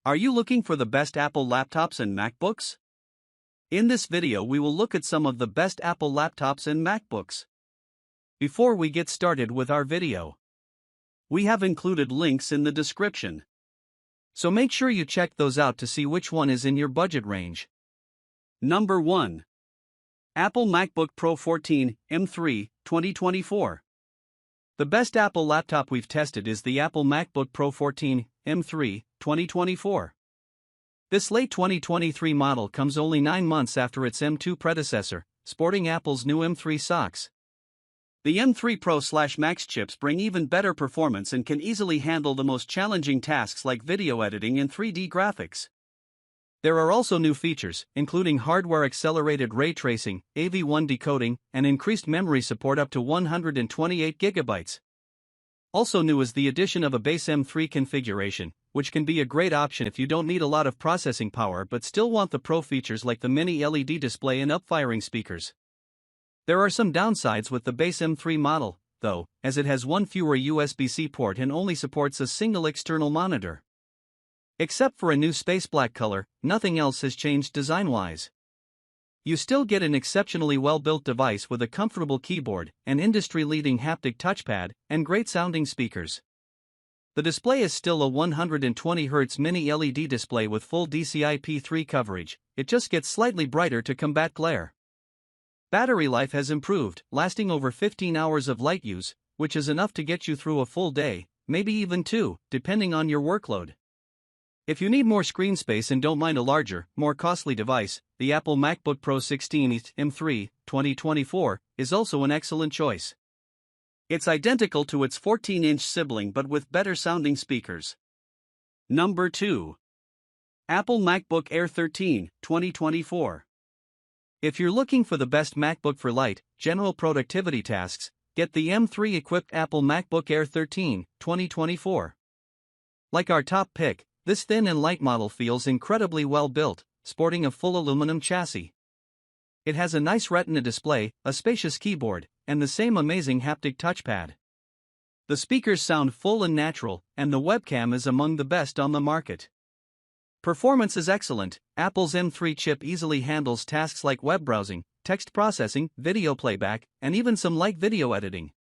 Are you looking for the best Apple laptops and MacBooks? In this video we will look at some of the best Apple laptops and MacBooks. Before we get started with our video, we have included links in the description, so make sure you check those out to see which one is in your budget range. Number 1. Apple MacBook Pro 14 M3 2024. The best Apple laptop we've tested is the Apple MacBook Pro 14 M3 2024. This late 2023 model comes only 9 months after its M2 predecessor, sporting Apple's new M3 socks. The M3 Pro/Max chips bring even better performance and can easily handle the most challenging tasks like video editing and 3D graphics. There are also new features, including hardware-accelerated ray tracing, AV1 decoding, and increased memory support up to 128 GB. Also new is the addition of a base M3 configuration, which can be a great option if you don't need a lot of processing power but still want the Pro features like the mini LED display and up-firing speakers. There are some downsides with the base M3 model, though, as it has one fewer USB-C port and only supports a single external monitor. Except for a new space black color, nothing else has changed design-wise. You still get an exceptionally well-built device with a comfortable keyboard, an industry-leading haptic touchpad, and great-sounding speakers. The display is still a 120Hz mini LED display with full DCI-P3 coverage. It just gets slightly brighter to combat glare. Battery life has improved, lasting over 15 hours of light use, which is enough to get you through a full day, maybe even 2, depending on your workload. If you need more screen space and don't mind a larger, more costly device, the Apple MacBook Pro 16 M3 2024 is also an excellent choice. It's identical to its 14-inch sibling but with better sounding speakers. Number 2. Apple MacBook Air 13 2024. If you're looking for the best MacBook for light, general productivity tasks, get the M3-equipped Apple MacBook Air 13 2024. Like our top pick, this thin and light model feels incredibly well built, sporting a full aluminum chassis. It has a nice Retina display, a spacious keyboard, and the same amazing haptic touchpad. The speakers sound full and natural, and the webcam is among the best on the market. Performance is excellent. Apple's M3 chip easily handles tasks like web browsing, text processing, video playback, and even some light video editing.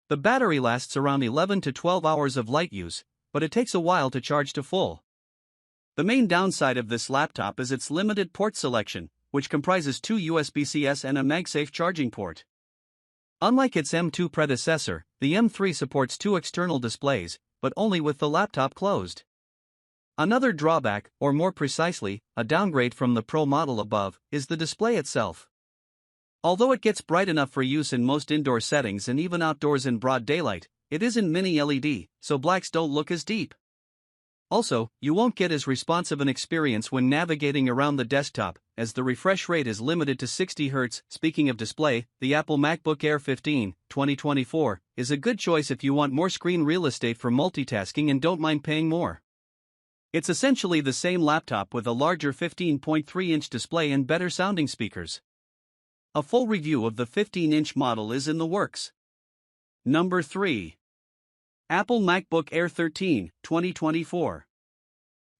The battery lasts around 11 to 12 hours of light use, but it takes a while to charge to full. The main downside of this laptop is its limited port selection, which comprises 2 USB-C and a MagSafe charging port. Unlike its M2 predecessor, the M3 supports 2 external displays, but only with the laptop closed. Another drawback, or more precisely, a downgrade from the Pro model above, is the display itself. Although it gets bright enough for use in most indoor settings and even outdoors in broad daylight, it isn't mini LED, so blacks don't look as deep. Also, you won't get as responsive an experience when navigating around the desktop, as the refresh rate is limited to 60 Hz. Speaking of display, the Apple MacBook Air 15 2024 is a good choice if you want more screen real estate for multitasking and don't mind paying more. It's essentially the same laptop with a larger 15.3-inch display and better sounding speakers. A full review of the 15-inch model is in the works. Number 3. Apple MacBook Air 13 2024.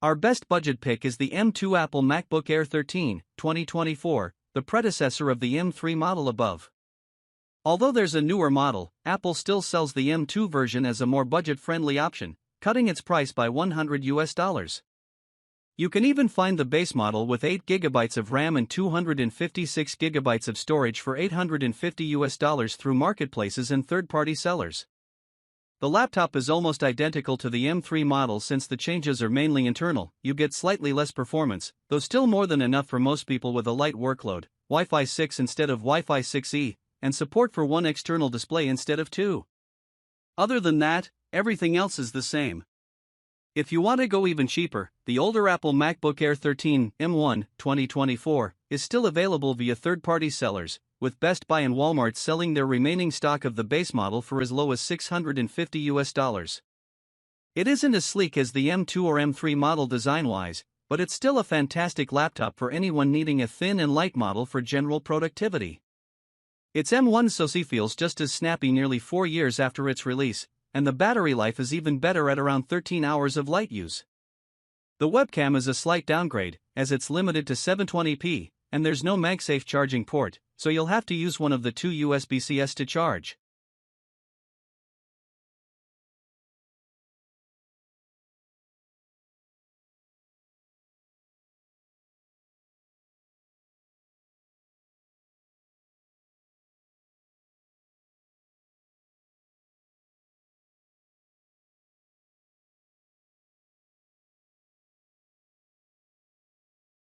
Our best budget pick is the M2 Apple MacBook Air 13 2024, the predecessor of the M3 model above. Although there's a newer model, Apple still sells the M2 version as a more budget-friendly option, cutting its price by $100. You can even find the base model with 8 GB of RAM and 256 GB of storage for $850 through marketplaces and third-party sellers. The laptop is almost identical to the M3 model since the changes are mainly internal. You get slightly less performance, though still more than enough for most people with a light workload, Wi-Fi 6 instead of Wi-Fi 6E, and support for 1 external display instead of 2. Other than that, everything else is the same. If you want to go even cheaper, the older Apple MacBook Air 13 M1 2024 is still available via third-party sellers, with Best Buy and Walmart selling their remaining stock of the base model for as low as $650. It isn't as sleek as the M2 or M3 model design-wise, but it's still a fantastic laptop for anyone needing a thin and light model for general productivity. Its M1 SoC feels just as snappy nearly 4 years after its release, and the battery life is even better at around 13 hours of light use. The webcam is a slight downgrade, as it's limited to 720p, and there's no MagSafe charging port, so you'll have to use one of the two USB-Cs to charge.